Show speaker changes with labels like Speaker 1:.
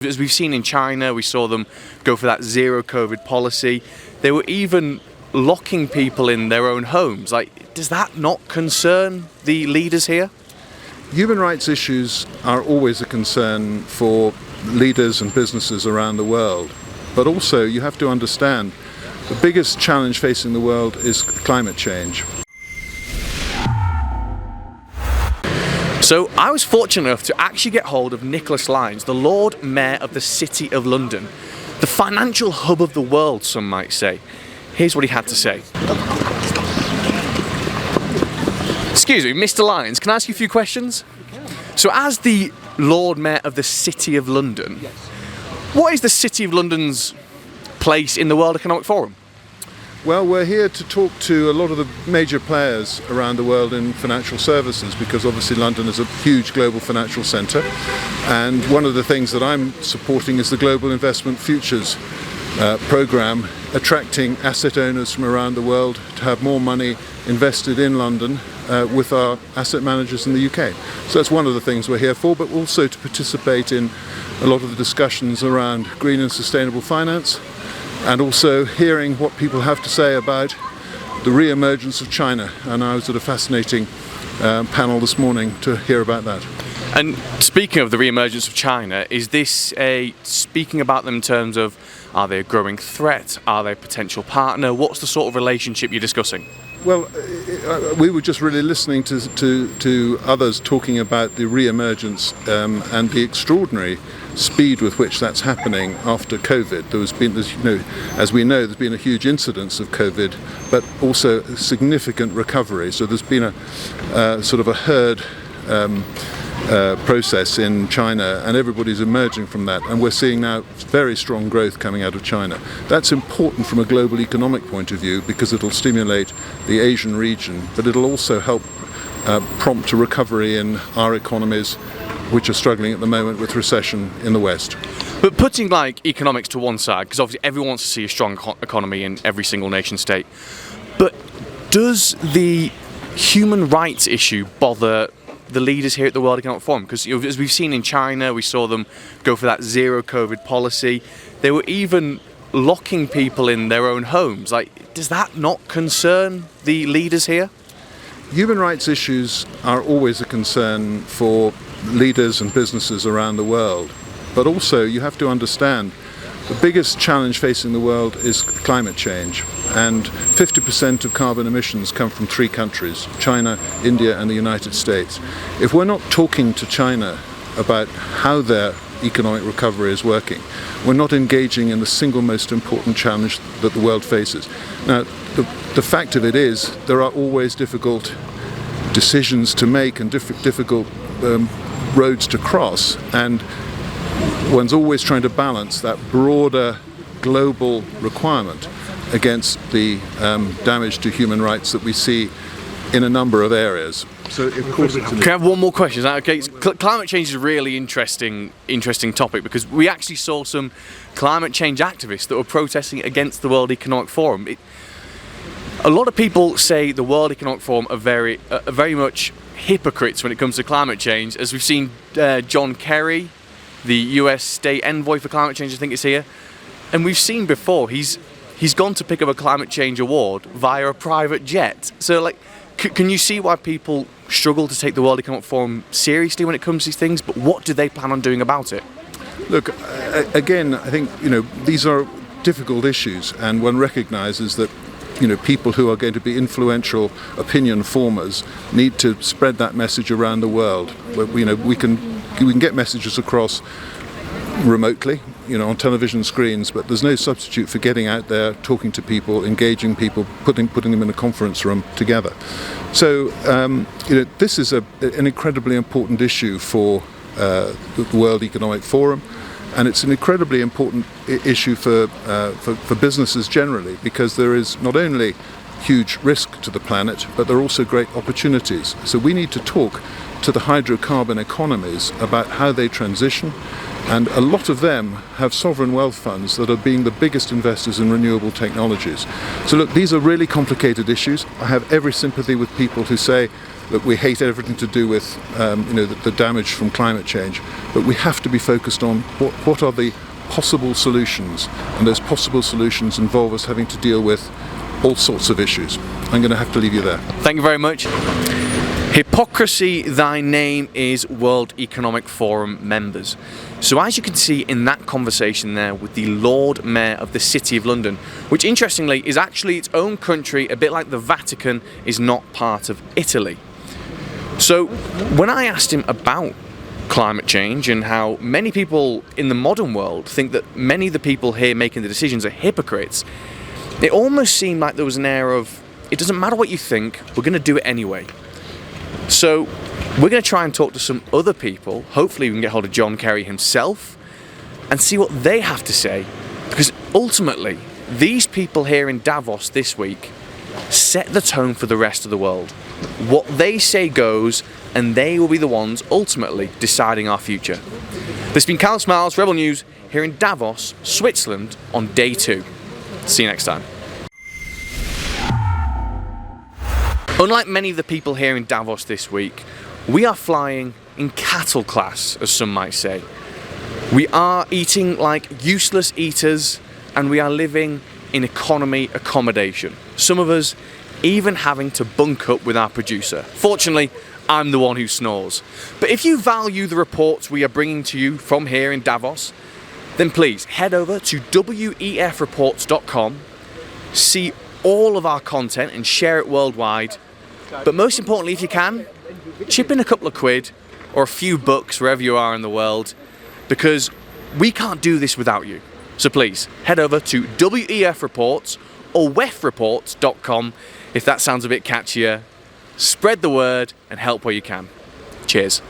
Speaker 1: As we've seen in China, we saw them go for that zero COVID policy. They were even locking people in their own homes. Does that not concern the leaders here?
Speaker 2: Human rights issues are always a concern for leaders and businesses around the world. But also you have to understand the biggest challenge facing the world is climate change.
Speaker 1: So I was fortunate enough to actually get hold of Nicholas Lyons, the Lord Mayor of the City of London, the financial hub of the world, some might say. Here's what he had to say. Excuse me, Mr. Lyons, can I ask you a few questions? So as the Lord Mayor of the City of London, what is the City of London's place in the World Economic Forum?
Speaker 2: Well, we're here to talk to a lot of the major players around the world in financial services, because obviously London is a huge global financial centre, and one of the things that I'm supporting is the Global Investment Futures programme, attracting asset owners from around the world to have more money invested in London with our asset managers in the UK. So that's one of the things we're here for, but also to participate in a lot of the discussions around green and sustainable finance, and also hearing what people have to say about the re-emergence of China. And I was at a fascinating panel this morning to hear about that.
Speaker 1: And speaking of the re-emergence of China, is this speaking about them in terms of, are they a growing threat? Are they a potential partner? What's the sort of relationship you're discussing?
Speaker 2: Well, we were just really listening to others talking about the re-emergence and the extraordinary speed with which that's happening after COVID. As we know, there's been a huge incidence of COVID, but also a significant recovery. So there's been a sort of a herd process in China, and everybody's emerging from that, and we're seeing now very strong growth coming out of China. That's important from a global economic point of view, because it'll stimulate the Asian region, but it'll also help prompt a recovery in our economies, which are struggling at the moment with recession in the West.
Speaker 1: But putting economics to one side, because obviously everyone wants to see a strong economy in every single nation state, but does the human rights issue bother the leaders here at the World Economic Forum? Because as we've seen in China, we saw them go for that zero COVID policy. They were even locking people in their own homes. Does that not concern the leaders here?
Speaker 2: Human rights issues are always a concern for leaders and businesses around the world. But also you have to understand the biggest challenge facing the world is climate change, and 50% of carbon emissions come from three countries: China, India and the United States. If we're not talking to China about how their economic recovery is working, we're not engaging in the single most important challenge that the world faces. Now, the fact of it is, there are always difficult decisions to make and difficult roads to cross, and one's always trying to balance that broader global requirement against the damage to human rights that we see in a number of areas. So, of course,
Speaker 1: can I have one more question? Is that okay? Climate change is a really interesting topic, because we actually saw some climate change activists that were protesting against the World Economic Forum. A lot of people say the World Economic Forum are very much hypocrites when it comes to climate change, as we've seen John Kerry, the US State Envoy for Climate Change, I think is here, and we've seen before he's gone to pick up a climate change award via a private jet. So can you see why people struggle to take the World Economic Forum seriously when it comes to these things? But what do they plan on doing about it?
Speaker 2: Look, again, I think these are difficult issues, and one recognises that people who are going to be influential opinion formers need to spread that message around the world. We can get messages across remotely, on television screens, but there's no substitute for getting out there, talking to people, engaging people, putting them in a conference room together. So this is an incredibly important issue for the World Economic Forum. And it's an incredibly important issue for businesses generally, because there is not only huge risk to the planet, but there are also great opportunities. So we need to talk to the hydrocarbon economies about how they transition, and a lot of them have sovereign wealth funds that are being the biggest investors in renewable technologies. So look, these are really complicated issues. I have every sympathy with people who say that we hate everything to do with the damage from climate change, but we have to be focused on what are the possible solutions, and those possible solutions involve us having to deal with all sorts of issues. I'm going to have to leave you there.
Speaker 1: Thank you very much. Hypocrisy, thy name is World Economic Forum members. So as you can see in that conversation there with the Lord Mayor of the City of London, which interestingly is actually its own country, a bit like the Vatican is not part of Italy. So when I asked him about climate change and how many people in the modern world think that many of the people here making the decisions are hypocrites, it almost seemed like there was an air of, it doesn't matter what you think, we're going to do it anyway. So we're going to try and talk to some other people. Hopefully we can get hold of John Kerry himself and see what they have to say, because ultimately these people here in Davos this week set the tone for the rest of the world. What they say goes, and they will be the ones ultimately deciding our future. This has been Callum Smiles, Rebel News, here in Davos, Switzerland on day 2. See you next time. Unlike many of the people here in Davos this week, we are flying in cattle class, as some might say. We are eating like useless eaters, and we are living in economy accommodation. Some of us even having to bunk up with our producer. Fortunately, I'm the one who snores. But if you value the reports we are bringing to you from here in Davos, then please head over to wefreports.com, see all of our content and share it worldwide. But most importantly, if you can, chip in a couple of quid or a few bucks wherever you are in the world, because we can't do this without you. So please head over to WEF Reports or wefreports.com if that sounds a bit catchier. Spread the word and help where you can. Cheers.